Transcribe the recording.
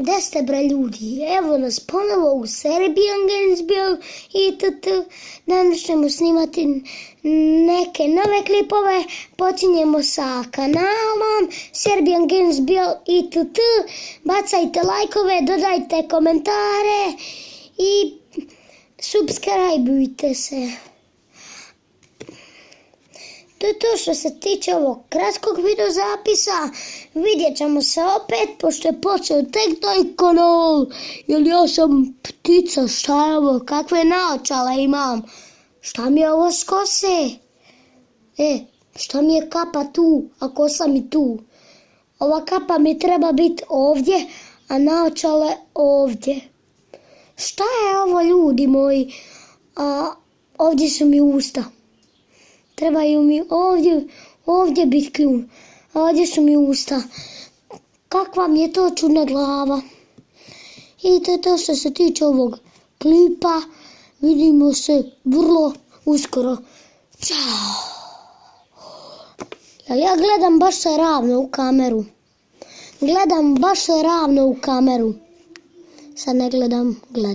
Gde ste bre ljudi? Evo nas ponovo u Serbian Gainesville itd. Danas ćemo snimati neke nove klipove. Počinjemo sa kanalom Serbian Gainesville itd. Bacajte lajkove, dodajte komentare i subscribeujte se. To je to što se tiče ovog kratkog videozapisa. Vidjet ćemo se opet, pošto je počeo tek taj kanal. Jer ja sam ptica, šta je ovo, kakve naočale imam. Šta mi je ovo s kose? Šta mi je kapa tu, a kosa mi tu? Ova kapa mi treba biti ovdje, a naočale ovdje. Šta je ovo ljudi moji? A ovdje su mi usta. Trebaju mi ovdje biti kljun, a ovdje su mi usta. Kakva mi je to čudna glava. I to je to što se tiče ovog klipa. Vidimo se vrlo uskoro. Ćao. Jel ja gledam baš se ravno u kameru? Gledam baš se ravno u kameru. Sad ne gledam.